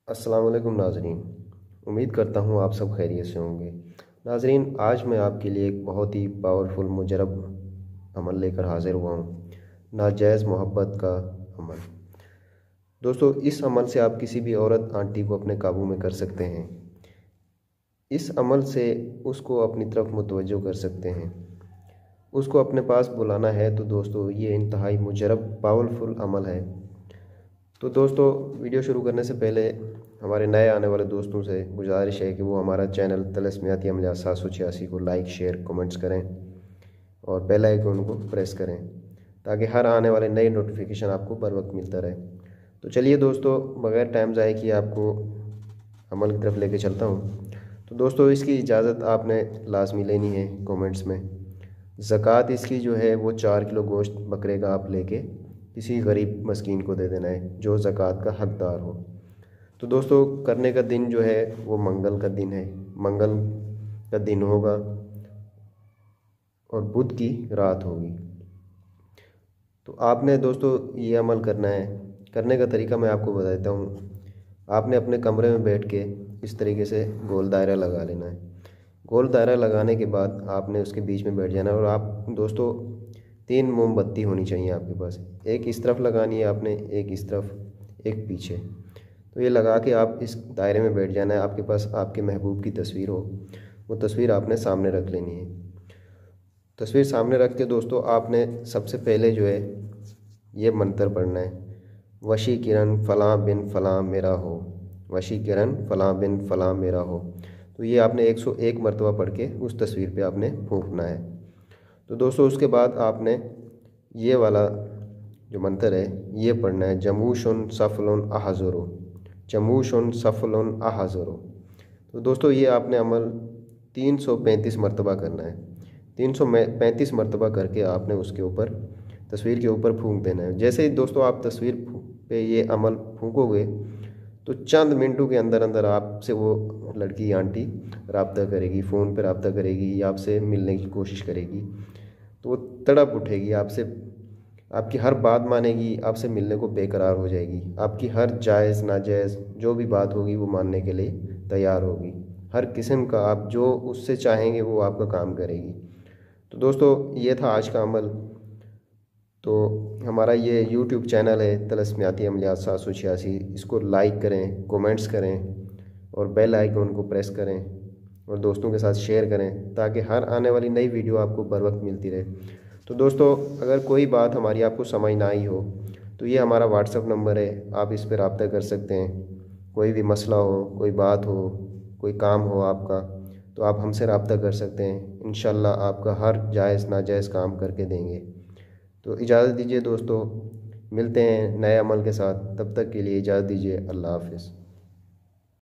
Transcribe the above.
अस्सलाम वालेकुम नाजरीन। उम्मीद करता हूँ आप सब खैरियत से होंगे। नाजरीन, आज मैं आपके लिए एक बहुत ही पावरफुल मुजरब अमल लेकर हाजिर हुआ हूँ, नाजायज़ मोहब्बत का अमल। दोस्तों, इस अमल से आप किसी भी औरत आंटी को अपने काबू में कर सकते हैं। इस अमल से उसको अपनी तरफ मुतवज्जो कर सकते हैं, उसको अपने पास बुलाना है। तो दोस्तों, ये इंतहाई मुजरब पावरफुल अमल है। तो दोस्तों, वीडियो शुरू करने से पहले हमारे नए आने वाले दोस्तों से गुजारिश है कि वो हमारा चैनल तलस्मियाती अमलियात 786 को लाइक, शेयर, कमेंट्स करें और बेल आइकन को प्रेस करें ताकि हर आने वाले नए नोटिफिकेशन आपको बर वक्त मिलता रहे। तो चलिए दोस्तों, बगैर टाइम ज़ाय किए आपको अमल की तरफ लेके चलता हूँ। तो दोस्तों, इसकी इजाज़त आपने लाजमी लेनी है कमेंट्स में। ज़कात इसकी जो है वो 4 किलो गोश्त बकरे का आप लेके किसी गरीब मस्कीन को दे देना है जो ज़कात का हकदार हो। तो दोस्तों, करने का दिन जो है वो मंगल का दिन है, मंगल का दिन होगा और बुध की रात होगी। तो आपने दोस्तों ये अमल करना है। करने का तरीका मैं आपको बता देता हूँ। आपने अपने कमरे में बैठ के इस तरीके से गोल दायरा लगा लेना है। गोल दायरा लगाने के बाद आपने उसके बीच में बैठ जाना है और आप दोस्तों 3 मोमबत्ती होनी चाहिए आपके पास। एक इस तरफ लगानी है आपने, एक इस तरफ, एक पीछे। तो ये लगा के आप इस दायरे में बैठ जाना है। आपके पास आपके महबूब की तस्वीर हो, वो तस्वीर आपने सामने रख लेनी है। तस्वीर सामने रख के दोस्तों आपने सबसे पहले जो है ये मंत्र पढ़ना है, वशी किरण फ़लाँ बिन फ़लाँ मेरा हो, वशी किरण फ़लाँ बिन फ़लाँ मेरा हो। तो ये आपने 101 मरतबा पढ़ के उस तस्वीर पे आपने फूंकना है। तो दोस्तों, उसके बाद आपने ये वाला जो मंत्र है ये पढ़ना है, जमूशुन सफलुन अहज़ुरु, जमूशुन सफलुन अहज़ुरु। तो दोस्तों, ये आपने अमल 335 मरतबा करना है। 335 मरतबा करके आपने उसके ऊपर, तस्वीर के ऊपर फूंक देना है। जैसे ही दोस्तों आप तस्वीर पे ये अमल फूंकोगे तो चंद मिनटों के अंदर अंदर आपसे वो लड़की आंटी रब्ता करेगी, फ़ोन पर रब्ता करेगी या आपसे मिलने की कोशिश करेगी। तो वो तड़प उठेगी आपसे, आपकी हर बात मानेगी, आपसे मिलने को बेकरार हो जाएगी। आपकी हर जायज़ नाजायज़ जो भी बात होगी वो मानने के लिए तैयार होगी। हर किस्म का आप जो उससे चाहेंगे वो आपका काम करेगी। तो दोस्तों, ये था आज का अमल। तो हमारा ये यूट्यूब चैनल है तलस्मियाती अमलियात 786, इसको लाइक करें, कमेंट्स करें और बेल आइकन को प्रेस करें और दोस्तों के साथ शेयर करें ताकि हर आने वाली नई वीडियो आपको बर वक्त मिलती रहे। तो दोस्तों, अगर कोई बात हमारी आपको समझ ना आई हो तो ये हमारा व्हाट्सअप नंबर है, आप इस पर रब्ता कर सकते हैं। कोई भी मसला हो, कोई बात हो, कोई काम हो आपका, तो आप हमसे रब्ता कर सकते हैं। इंशाल्लाह आपका हर जायज़ नाजायज़ काम करके देंगे। तो इजाज़त दीजिए दोस्तों, मिलते हैं नए अमल के साथ। तब तक के लिए इजाज़त दीजिए। अल्लाह हाफ़िज़।